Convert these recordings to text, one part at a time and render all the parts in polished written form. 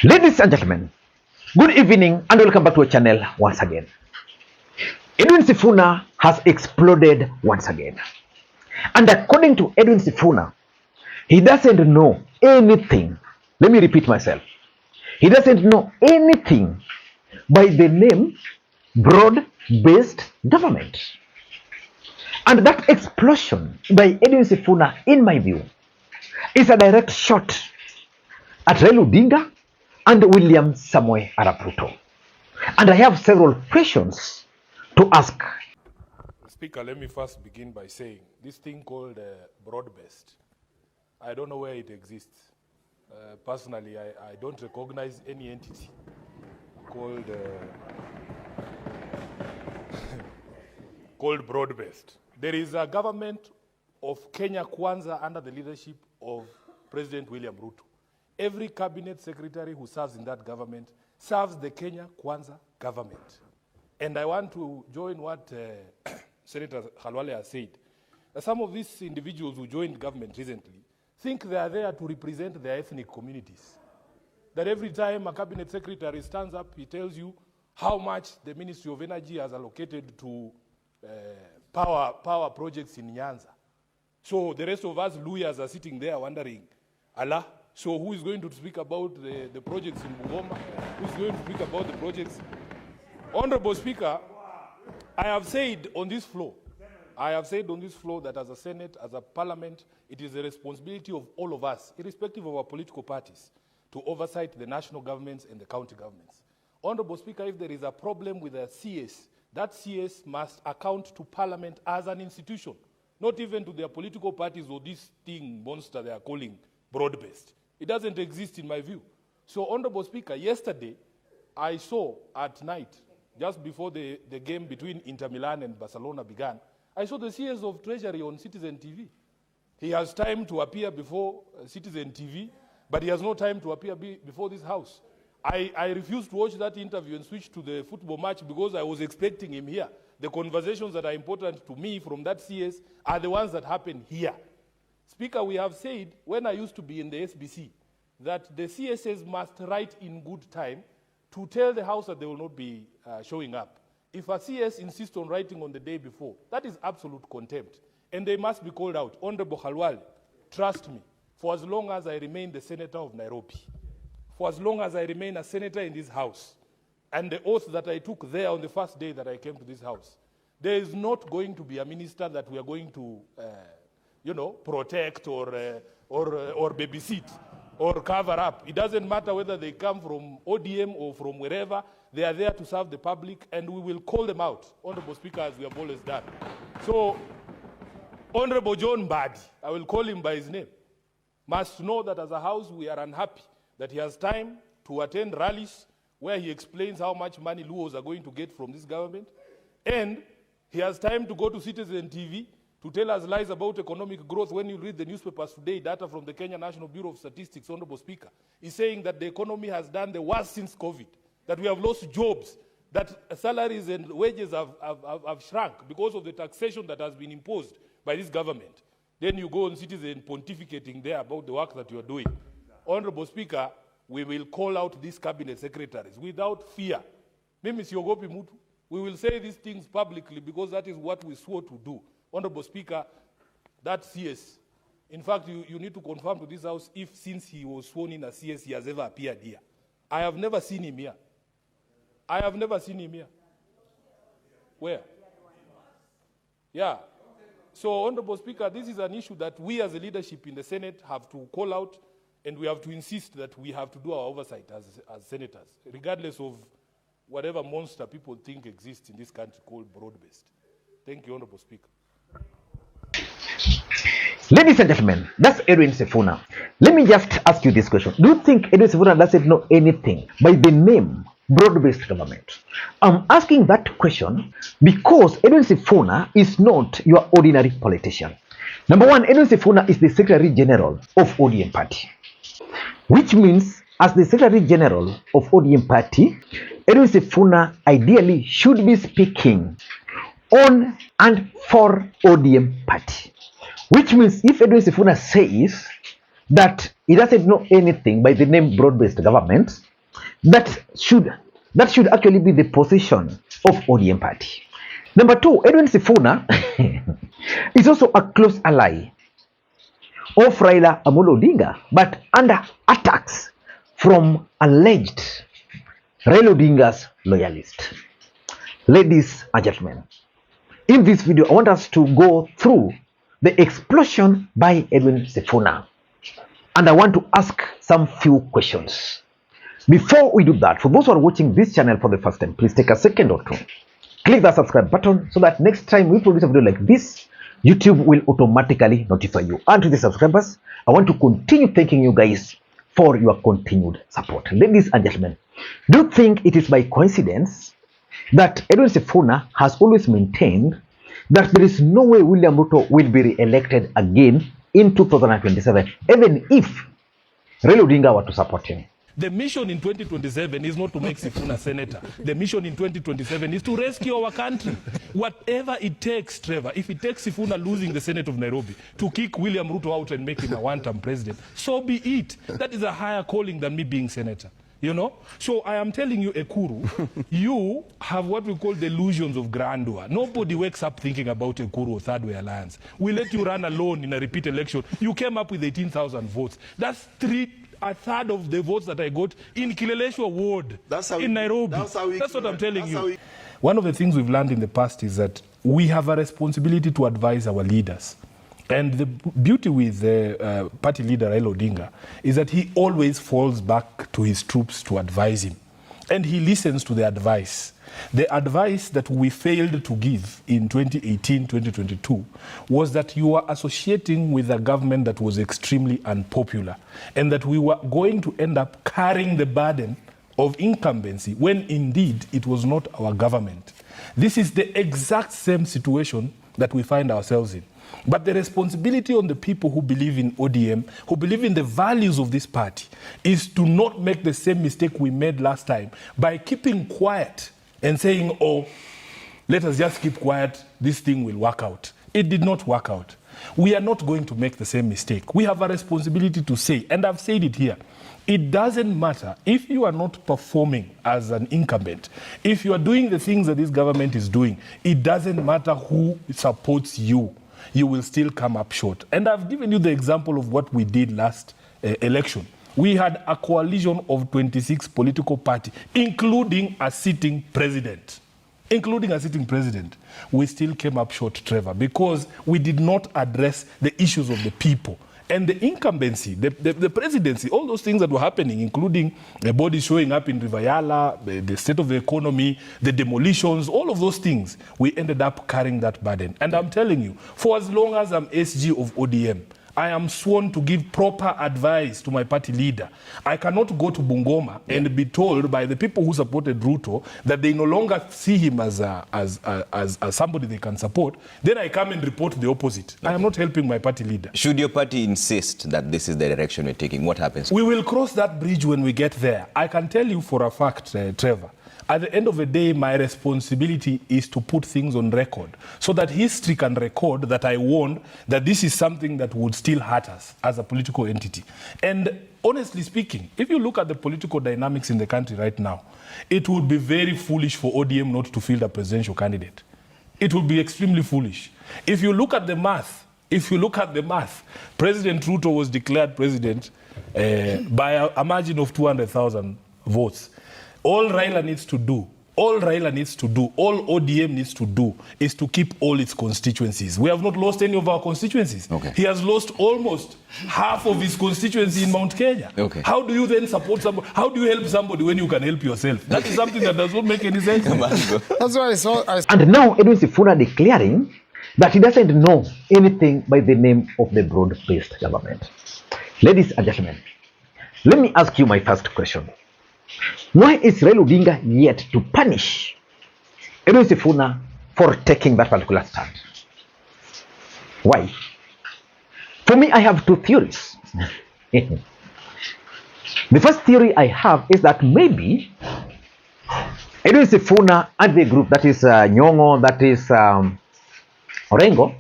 Ladies and gentlemen, good evening and welcome back to our channel once again. Edwin Sifuna has exploded once again. And according to Edwin Sifuna, he doesn't know anything. Let me repeat myself. He doesn't know anything by the name broad-based government. And that explosion by Edwin Sifuna, in my view, is a direct shot at Raila Odinga and William Samoei Arap Ruto. And I have several questions to ask. Speaker, let me first begin by saying this thing called BroadBased, I don't know where it exists. Personally, I don't recognize any entity called called BroadBased. There is a government of Kenya Kwanza under the leadership of President William Ruto. Every cabinet secretary who serves in that government serves the Kenya Kwanza government. And I want to join what Senator Khalwale has said. Some of these individuals who joined government recently think they are there to represent their ethnic communities. That every time a cabinet secretary stands up, he tells you how much the Ministry of Energy has allocated to power projects in Nyanza. So the rest of us lawyers are sitting there wondering, Allah, so who is going to speak about the projects in Bungoma? Who is going to speak about the projects? Honorable Speaker, I have said on this floor that as a Senate, as a Parliament, it is the responsibility of all of us, irrespective of our political parties, to oversight the national governments and the county governments. Honorable Speaker, if there is a problem with a CS, that CS must account to Parliament as an institution, not even to their political parties or this thing monster they are calling broad-based. It doesn't exist in my view. So, Honorable Speaker, yesterday I saw at night, just before the game between Inter Milan and Barcelona began, I saw the CS of Treasury on Citizen TV. He has time to appear before Citizen TV, but he has no time to appear before this house. I refused to watch that interview and switch to the football match because I was expecting him here. The conversations that are important to me from that CS are the ones that happen here. Speaker, we have said, when I used to be in the SBC, that the CSs must write in good time to tell the House that they will not be showing up. If a CS insists on writing on the day before, that is absolute contempt, and they must be called out. Honorable Khalwale, trust me, for as long as I remain the senator of Nairobi, for as long as I remain a senator in this House, and the oath that I took there on the first day that I came to this House, there is not going to be a minister that we are going to protect or babysit or cover up. It doesn't matter whether they come from ODM or from wherever. They are there to serve the public, and we will call them out, Honorable Speaker, as we have always done. So, Honorable John Mbadi, I will call him by his name, must know that as a House we are unhappy that he has time to attend rallies where he explains how much money Luos are going to get from this government, and he has time to go to Citizen TV to tell us lies about economic growth. When you read the newspapers today, data from the Kenya National Bureau of Statistics, Honorable Speaker, is saying that the economy has done the worst since COVID, that we have lost jobs, that salaries and wages have shrunk because of the taxation that has been imposed by this government. Then you go on Citizen pontificating there about the work that you are doing. Honorable Speaker, we will call out these cabinet secretaries without fear. Mimi siogopi mutu. We will say these things publicly because that is what we swore to do. Honorable Speaker, that CS, in fact, you need to confirm to this House if since he was sworn in as CS, he has ever appeared here. I have never seen him here. I have never seen him here. Where? Yeah. So, Honorable Speaker, this is an issue that we as a leadership in the Senate have to call out, and we have to insist that we have to do our oversight as senators, regardless of whatever monster people think exists in this country called broad-based. Thank you, Honorable Speaker. Ladies and gentlemen, that's Edwin Sifuna. Let me just ask you this question. Do you think Edwin Sifuna doesn't know anything by the name broad-based government? I'm asking that question because Edwin Sifuna is not your ordinary politician. Number one, Edwin Sifuna is the Secretary General of ODM Party, which means as the Secretary General of ODM Party, Edwin Sifuna ideally should be speaking on and for ODM Party. Which means if Edwin Sifuna says that he doesn't know anything by the name broad-based government, that should actually be the position of ODM party. Number two, Edwin Sifuna is also a close ally of Raila Odinga, but under attacks from alleged Raila Odinga's loyalists. Ladies and gentlemen, in this video, I want us to go through the explosion by Edwin Sifuna, and I want to ask some few questions. Before we do that, for those who are watching this channel for the first time, please take a second or two. Click that subscribe button so that next time we produce a video like this, YouTube will automatically notify you. And to the subscribers, I want to continue thanking you guys for your continued support. Ladies and gentlemen, do you think it is by coincidence that Edwin Sifuna has always maintained that there is no way William Ruto will be re-elected again in 2027, even if Raila Odinga were to support him? The mission in 2027 is not to make Sifuna senator. The mission in 2027 is to rescue our country. Whatever it takes, Trevor, if it takes Sifuna losing the Senate of Nairobi to kick William Ruto out and make him a one-term president, so be it. That is a higher calling than me being senator. You know? So I am telling you, Ekuru, you have what we call delusions of grandeur. Nobody wakes up thinking about Ekuru or Third Way Alliance. We let you run alone in a repeat election. You came up with 18,000 votes. That's a third of the votes that I got in Kileleshwa ward in Nairobi. That's what I'm telling you. One of the things we've learned in the past is that we have a responsibility to advise our leaders. And the beauty with the party leader Raila Odinga is that he always falls back to his troops to advise him. And he listens to the advice. The advice that we failed to give in 2018-2022 was that you were associating with a government that was extremely unpopular and that we were going to end up carrying the burden of incumbency when indeed it was not our government. This is the exact same situation that we find ourselves in. But the responsibility on the people who believe in ODM, who believe in the values of this party, is to not make the same mistake we made last time by keeping quiet and saying, oh, let us just keep quiet, this thing will work out. It did not work out. We are not going to make the same mistake. We have a responsibility to say, and I've said it here, it doesn't matter if you are not performing as an incumbent, if you are doing the things that this government is doing, it doesn't matter who supports you, you will still come up short. And I've given you the example of what we did last election. We had a coalition of 26 political parties, including a sitting president. We still came up short, Trevor, because we did not address the issues of the people. And the incumbency, the presidency, all those things that were happening, including the bodies showing up in Rivayala, the state of the economy, the demolitions, all of those things, we ended up carrying that burden. And I'm telling you, for as long as I'm SG of ODM, I am sworn to give proper advice to my party leader. I cannot go to Bungoma and be told by the people who supported Ruto that they no longer see him as somebody they can support. Then I come and report the opposite. Okay. I am not helping my party leader. Should your party insist that this is the direction we're taking, what happens? We will cross that bridge when we get there. I can tell you for a fact, Trevor, at the end of the day, my responsibility is to put things on record so that history can record that I warned that this is something that would still hurt us as a political entity. And honestly speaking, if you look at the political dynamics in the country right now, it would be very foolish for ODM not to field a presidential candidate. It would be extremely foolish. If you look at the math, President Ruto was declared president by a margin of 200,000 votes. All Raila needs to do, all ODM needs to do is to keep all its constituencies. We have not lost any of our constituencies. Okay. He has lost almost half of his constituency in Mount Kenya. Okay. How do you then support somebody? How do you help somebody when you can help yourself? That is something that does not make any sense. That's why I saw. And now Edwin Sifuna declaring that he doesn't know anything by the name of the broad-based government. Ladies and gentlemen, let me ask you my first question. Why is Raila Odinga yet to punish Edwin Sifuna for taking that particular stand? Why? For me, I have two theories. The first theory I have is that maybe Edwin Sifuna and the group, that is Nyong'o, that is Orengo,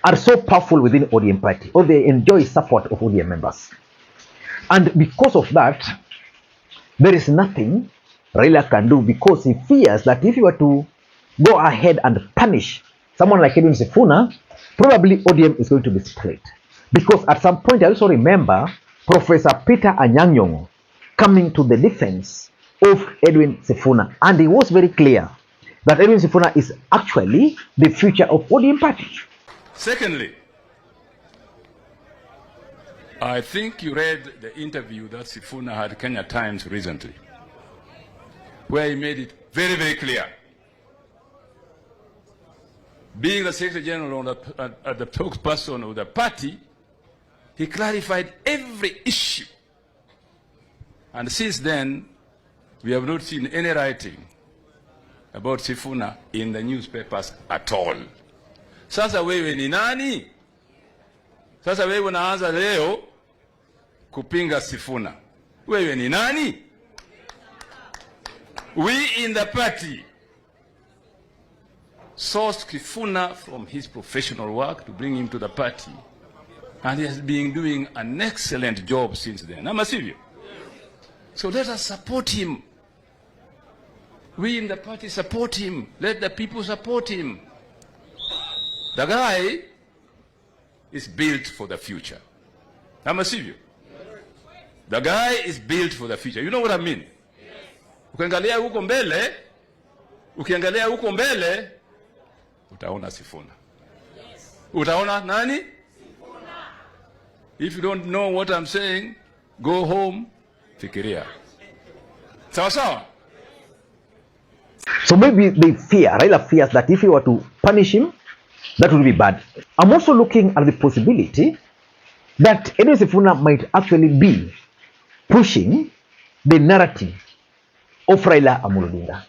are so powerful within ODM party, or they enjoy support of ODM members. And because of that, there is nothing Raila can do, because he fears that if he were to go ahead and punish someone like Edwin Sifuna, probably ODM is going to be split. Because at some point, I also remember Professor Peter Anyang' coming to the defense of Edwin Sifuna, and he was very clear that Edwin Sifuna is actually the future of ODM party. Secondly, I think you read the interview that Sifuna had Kenya Times recently, where he made it very, very clear. Being the Secretary General at the spokesperson of the party, he clarified every issue. And since then, we have not seen any writing about Sifuna in the newspapers at all. Sasa wewe ni nani? Sasa wewe unaanza leo kupinga Sifuna. Wewe ni nani? We in the party sourced Sifuna from his professional work to bring him to the party. And he has been doing an excellent job since then. Ama sivyo? So let us support him. We in the party support him. Let the people support him. The guy is built for the future. Ama sivyo? The guy is built for the future. You know what I mean? Ukiangalia huko mbele, utaona Sifuna. Utaona nani? If you don't know what I'm saying, go home, fikiria. Sawa sawa? So maybe they fear, Raila fears that if he were to punish him, that would be bad. I'm also looking at the possibility that Edwin Sifuna might actually be pushing the narrative of Raila Odinga.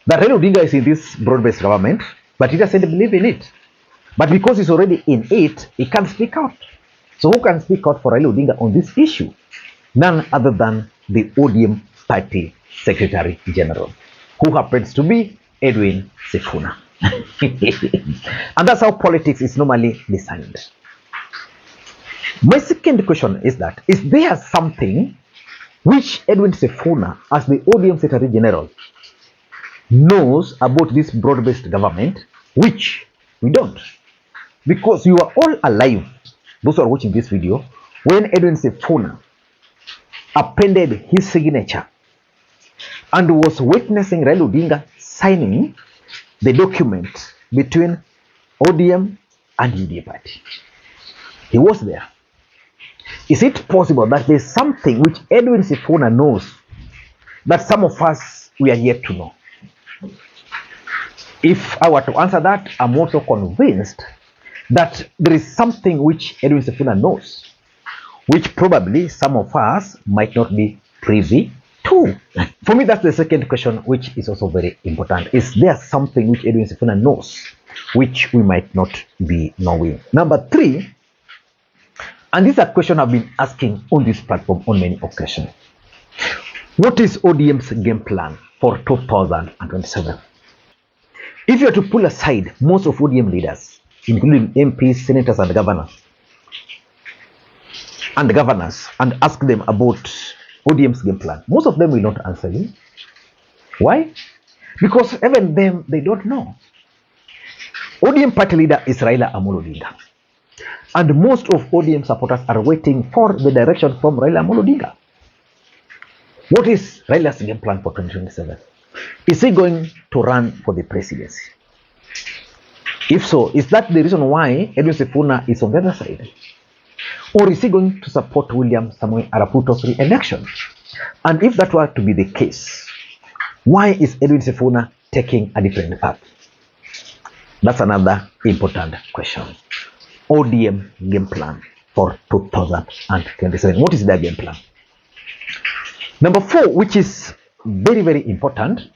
That Raila Odinga is in this broad-based government, but he doesn't believe in it. But because he's already in it, he can't speak out. So who can speak out for Raila Odinga on this issue? None other than the ODM party Secretary General, who happens to be Edwin Sifuna. And that's how politics is normally designed. My second question is that, is there something which Edwin Sifuna, as the ODM Secretary General, knows about this broad-based government, which we don't? Because you are all alive, those who are watching this video, when Edwin Sifuna appended his signature and was witnessing Raila Odinga signing the document between ODM and UDA party. He was there. Is it possible that there is something which Edwin Sifuna knows that some of us we are yet to know? If I were to answer that, I'm also convinced that there is something which Edwin Sifuna knows, which probably some of us might not be privy to. For me, that's the second question, which is also very important. Is there something which Edwin Sifuna knows, which we might not be knowing? Number three, and this is a question I've been asking on this platform on many occasions. What is ODM's game plan for 2027? If you are to pull aside most of ODM leaders, including MPs, senators, and governors, and ask them about ODM's game plan, most of them will not answer you. Why? Because even them, they don't know. ODM party leader is Raila Odinga. And most of ODM supporters are waiting for the direction from Raila Odinga. What is Raila's game plan for 2027? Is he going to run for the presidency? If so, is that the reason why Edwin Sifuna is on the other side? Or is he going to support William Samoei Arap Ruto's re-election? And if that were to be the case, why is Edwin Sifuna taking a different path? That's another important question. ODM game plan for 2027. What is their game plan? Number four, which is very, very important,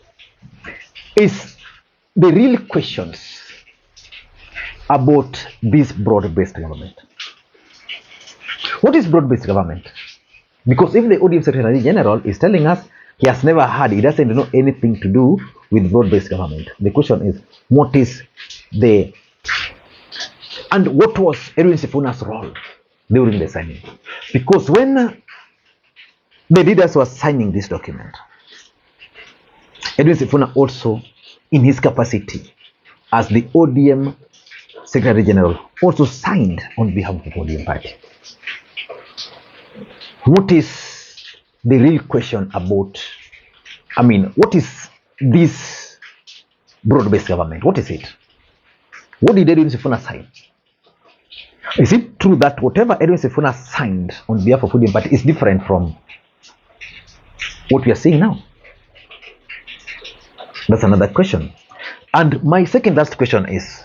is the real questions about this broad-based government. What is broad-based government? Because if the ODM Secretary General is telling us he has never had, he doesn't know anything to do with broad-based government, the question is, what is the, and what was Edwin Sifuna's role during the signing? Because when the leaders were signing this document, Edwin Sifuna also, in his capacity as the ODM Secretary General, also signed on behalf of the ODM party. What is the real question about, what is this broad-based government? What is it? What did Edwin Sifuna sign? Is it true that whatever Edwin Sifuna signed on behalf of ODM party is different from what we are seeing now? That's another question. And my second last question is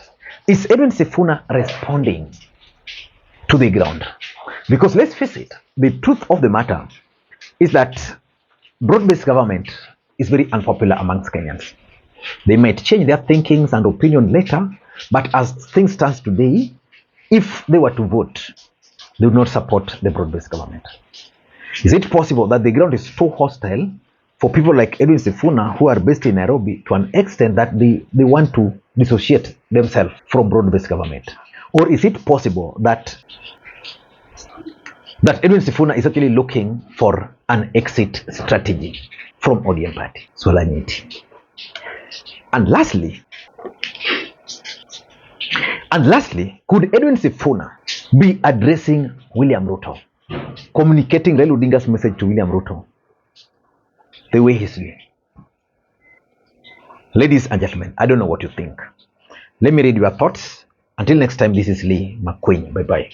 Edwin Sifuna responding to the ground? Because let's face it, the truth of the matter is that broad-based government is very unpopular amongst Kenyans. They might change their thinkings and opinion later, but as things stand today, if they were to vote, they would not support the broad-based government. Is it possible that the ground is so hostile for people like Edwin Sifuna, who are based in Nairobi, to an extent that they want to dissociate themselves from broad-based government? Or is it possible that Edwin Sifuna is actually looking for an exit strategy from ODM party? And lastly, could Edwin Sifuna be addressing William Ruto, communicating Raila Odinga's message to William Ruto the way he's doing? Ladies and gentlemen, I don't know what you think. Let me read your thoughts. Until next time, this is Lee Makwiny. Bye-bye.